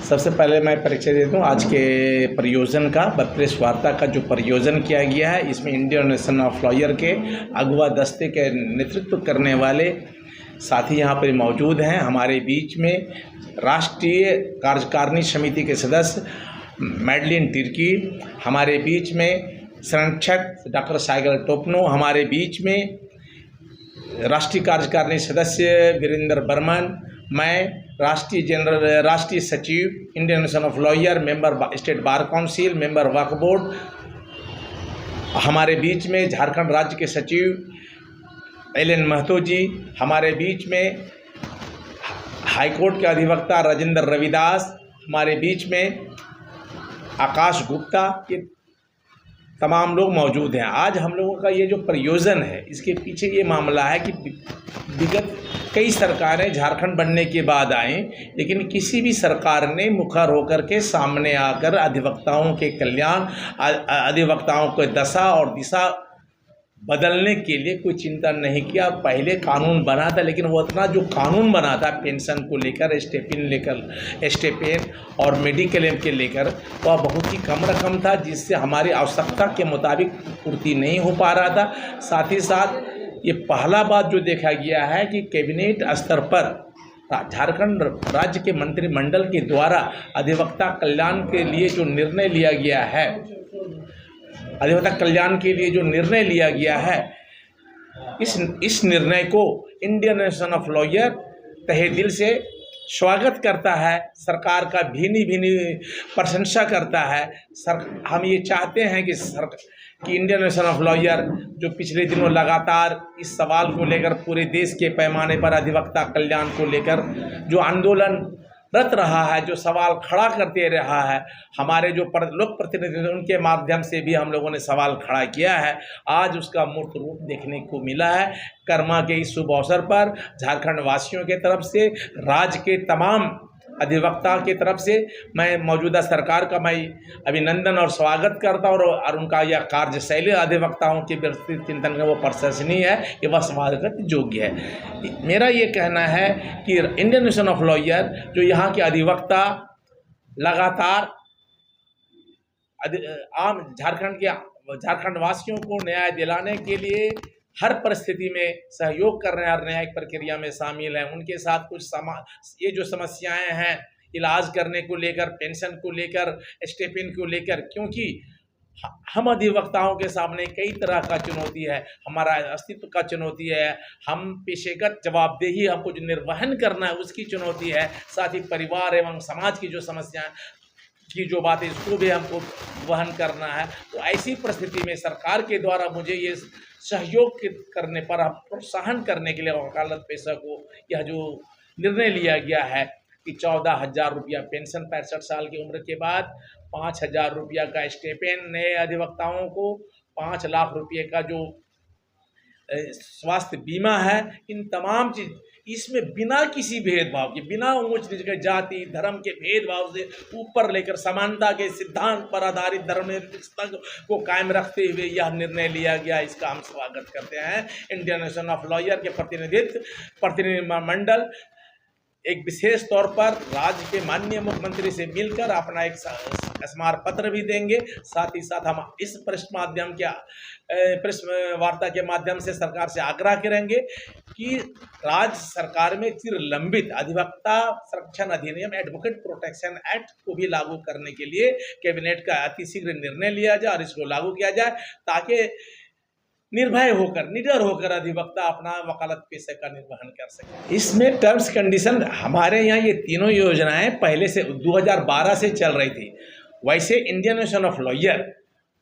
सबसे पहले मैं परिचय देता हूँ आज के परियोजन का। प्रेस वार्ता का जो परियोजन किया गया है, इसमें इंडियन नेशन ऑफ लॉयर के अगुवा दस्ते के नेतृत्व करने वाले साथी यहाँ पर मौजूद हैं। हमारे बीच में राष्ट्रीय कार्यकारिणी समिति के सदस्य मैडलिन तिर्की, हमारे बीच में संरक्षक डॉक्टर साइगल टोपनो, हमारे बीच में राष्ट्रीय कार्यकारिणी सदस्य वीरेंद्र बर्मन, मैं राष्ट्रीय सचिव Indian nation of lawyer, member state bar council, member Waqf board. हमारे बीच में झारखंड राज्य के सचिव एल एन महतो जी, हमारे बीच में हाईकोर्ट के अधिवक्ता राजेंद्र रविदास, हमारे बीच में आकाश गुप्ता, ये तमाम लोग मौजूद हैं। आज हम लोगों का ये जो प्रयोजन है, इसके पीछे ये मामला है कि विगत कई सरकारें झारखंड बनने के बाद आईं, लेकिन किसी भी सरकार ने मुखर होकर के सामने आकर अधिवक्ताओं के कल्याण, अधिवक्ताओं को दशा और दिशा बदलने के लिए कोई चिंतन नहीं किया। पहले कानून बना था, लेकिन वो इतना जो कानून बना था पेंशन को लेकर, स्टेपेन और मेडिक्लेम के लेकर, वह बहुत ही कम रकम था, जिससे हमारी आवश्यकता के मुताबिक पूर्ति नहीं हो पा रहा था। साथ ही साथ ये पहला बात जो देखा गया है कि कैबिनेट स्तर पर झारखंड राज्य के मंत्रिमंडल के द्वारा अधिवक्ता कल्याण के लिए जो निर्णय लिया गया है, अधिवक्ता कल्याण के लिए जो निर्णय लिया गया है, इस निर्णय को इंडियन नेशन ऑफ लॉयर तहे दिल से स्वागत करता है, सरकार का भीनी प्रशंसा करता है। हम ये चाहते हैं कि इंडियन नेशन ऑफ लॉयर जो पिछले दिनों लगातार इस सवाल को लेकर पूरे देश के पैमाने पर अधिवक्ता कल्याण को लेकर जो आंदोलन रत रहा है, जो सवाल खड़ा करते रहा है, हमारे जो लोक प्रतिनिधि उनके माध्यम से भी हम लोगों ने सवाल खड़ा किया है, आज उसका मूर्त रूप देखने को मिला है। कर्मा के इस शुभ अवसर पर झारखंड वासियों के तरफ से, राज्य के तमाम अधिवक्ता की तरफ से मैं मौजूदा सरकार का मैं अभिनंदन और स्वागत करता हूँ, और उनका यह कार्यशैली अधिवक्ताओं के व्यवस्थित चिंतन का वो प्रशंसनीय है, ये वह स्वागत योग्य है। मेरा ये कहना है कि इंडियन नेशन ऑफ लॉयर जो यहाँ के अधिवक्ता लगातार आम झारखंड वासियों को न्याय दिलाने के लिए हर परिस्थिति में सहयोग कर रहे हैं और न्यायिक प्रक्रिया में शामिल हैं। उनके साथ कुछ ये जो समस्याएं हैं इलाज करने को लेकर, पेंशन को लेकर, स्टेपिन को लेकर, क्योंकि हम अधिवक्ताओं के सामने कई तरह का चुनौती है, हमारा अस्तित्व का चुनौती है, हम पेशेगत जवाबदेही हमको जो निर्वहन करना है उसकी चुनौती है, साथ ही परिवार एवं समाज की जो समस्याएं की जो बात है इसको भी हमको वहन करना है। तो ऐसी परिस्थिति में सरकार के द्वारा मुझे ये सहयोग करने पर, प्रोत्साहन करने के लिए वकालत पेशा को यह जो निर्णय लिया गया है कि 14,000 रुपया पेंशन 65 साल की उम्र के बाद, 5,000 रुपया का स्टेपेन नए अधिवक्ताओं को, 5 लाख रुपये का जो स्वास्थ्य बीमा है, इन तमाम चीज़ इसमें बिना किसी भेदभाव के, बिना ऊंच नीच के, जाति धर्म के भेदभाव से ऊपर लेकर समानता के सिद्धांत पर आधारित धर्मनिरपेक्षता को कायम रखते हुए यह निर्णय लिया गया। इसका हम स्वागत करते हैं। इंडियन नेशन ऑफ लॉयर के प्रतिनिधिमंडल एक विशेष तौर पर राज्य के माननीय मुख्यमंत्री से मिलकर अपना एक स्मार पत्र भी देंगे। साथ ही साथ हम इस प्रेस वार्ता के माध्यम से सरकार से आग्रह करेंगे कि राज्य सरकार में चिरलंबित अधिवक्ता संरक्षण अधिनियम, एडवोकेट प्रोटेक्शन एक्ट को भी लागू करने के लिए कैबिनेट का अतिशीघ्र निर्णय लिया जाए और इसको लागू किया जाए, ताकि निर्भय होकर, निडर होकर अधिवक्ता अपना वकालत पेशे का निर्वहन कर सके। इसमें टर्म्स कंडीशन, हमारे यहाँ ये तीनों योजनाएं पहले से 2012 से चल रही थी। वैसे इंडियन नेशन ऑफ लॉयर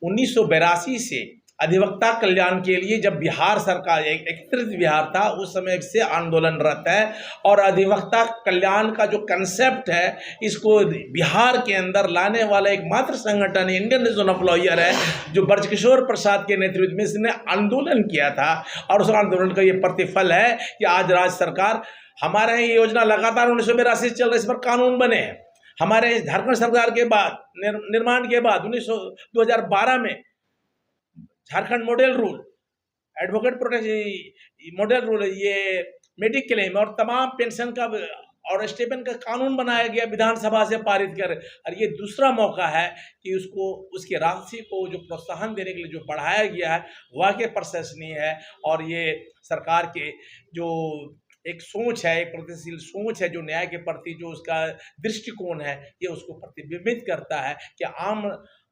1982 से अधिवक्ता कल्याण के लिए, जब बिहार सरकार एकत्रित बिहार था उस समय से आंदोलनरत है, और अधिवक्ता कल्याण का जो कंसेप्ट है इसको बिहार के अंदर लाने वाला एकमात्र संगठन इंडियन नेशन ऑफ लॉयर है, जो ब्रजकिशोर प्रसाद के नेतृत्व में इसने आंदोलन किया था। और उस आंदोलन का ये प्रतिफल है कि आज राज्य सरकार, हमारे यहाँ ये योजना लगातार 1982 से चल रही है, इस पर कानून बने हैं। हमारे झारखंड सरकार के बाद, निर्माण के बाद 2012 में Jharkhand model rule, advocate protection model rule, ये मेडिक्लेम और तमाम पेंशन का और स्टेपन का कानून बनाया गया विधानसभा से पारित कर, और ये दूसरा मौका है कि उसको उसकी राशि को जो प्रोत्साहन देने के लिए जो बढ़ाया गया है वाकई प्रशंसनीय है। और ये सरकार के जो एक सोच है, एक प्रगतिशील सोच है जो न्याय के प्रति जो उसका दृष्टिकोण है, ये उसको प्रतिबिंबित करता है कि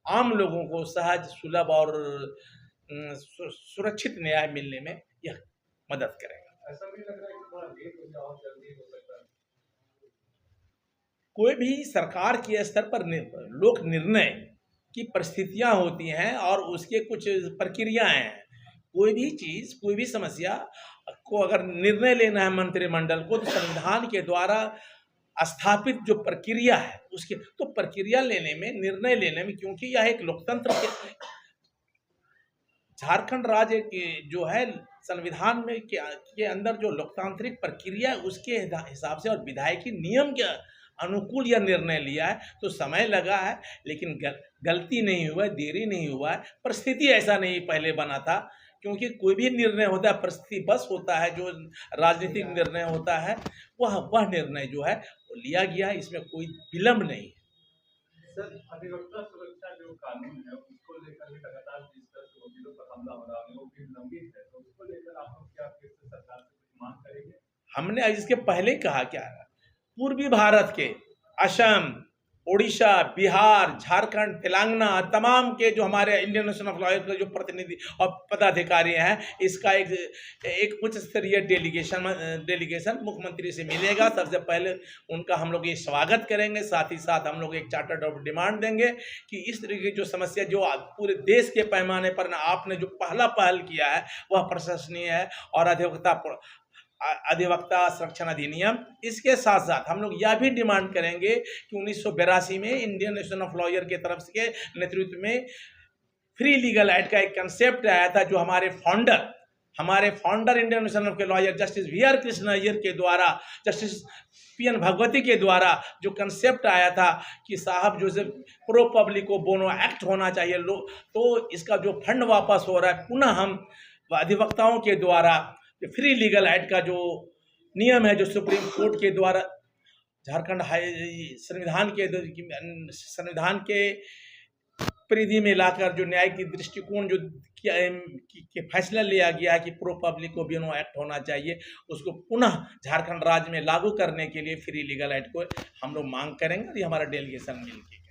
आम लोगों को सहज, सुलभ और सुरक्षित न्याय मिलने में यह मदद करेगा। ऐसा भी लग रहा है कि थोड़ा लेट हो गया और जल्दी हो सकता है। कोई भी सरकार के स्तर पर लोक निर्णय की परिस्थितियां होती हैं और उसके कुछ प्रक्रियाएं हैं। कोई भी चीज़, कोई भी समस्या को अगर निर्णय लेना है मंत्रिमंडल को, तो संविधान के द्वारा स्थापित जो प्रक्रिया है उसके तो प्रक्रिया लेने में, निर्णय लेने में, क्योंकि यह एक लोकतंत्र के झारखंड राज्य के जो है संविधान में के अंदर जो लोकतांत्रिक प्रक्रिया है उसके हिसाब से और विधायकी नियम के अनुकूल यह निर्णय लिया है। तो समय लगा है, लेकिन गलती नहीं हुआ है, देरी नहीं हुआ है। परिस्थिति ऐसा नहीं पहले बना था, क्योंकि कोई भी निर्णय होता है परिस्थिति बस होता है, जो राजनीतिक निर्णय होता है वह निर्णय जो है वो लिया गया है, इसमें कोई विलम्ब नहीं है। सर, अधिवक्ता सुरक्षा जो कानून है उसको लेकर भी लगातार डिस्कस वकीलों पर हमला हो रहा है, वो भी लंबित है, तो उसको लेकर आप लोग क्या फिर से सरकार से कुछ मांग करेंगे? हमने इसके पहले कहा क्या है, पूर्वी भारत के असम, उड़ीसा, बिहार, झारखंड, तेलंगाना तमाम के जो हमारे इंडियन नेशनल ऑफ लॉयर के जो प्रतिनिधि और पदाधिकारी हैं, इसका एक उच्च स्तरीय डेलीगेशन मुख्यमंत्री से मिलेगा। सबसे पहले उनका हम लोग ये स्वागत करेंगे, साथ ही साथ हम लोग एक चार्टर्ड ऑफ डिमांड देंगे कि इस तरह की जो समस्या जो पूरे देश के पैमाने पर आपने जो पहल किया है वह प्रशंसनीय है। और अधिवक्ता संरक्षण अधिनियम, इसके साथ साथ हम लोग यह भी डिमांड करेंगे कि 1982 में इंडियन नेशनल ऑफ लॉयर के तरफ से नेतृत्व में फ्री लीगल एड का एक कंसेप्ट आया था, जो हमारे founder Indian national of lawyer justice VR Krishna Iyer के द्वारा, जस्टिस PN भगवती के द्वारा जो कंसेप्ट आया था कि साहब जो प्रो पब्लिको बोनो एक्ट होना चाहिए, तो इसका जो फंड वापस हो रहा है, पुनः हम अधिवक्ताओं के द्वारा फ्री लीगल एड का जो नियम है, जो सुप्रीम कोर्ट के द्वारा झारखंड संविधान के परिधि में लाकर जो न्याय की दृष्टिकोण जो फैसला लिया गया है कि प्रो पब्लिको बोनो एक्ट होना चाहिए, उसको पुनः झारखंड राज्य में लागू करने के लिए फ्री लीगल एड को हम लोग मांग करेंगे। और ये हमारा डेलीगेशन मिलकर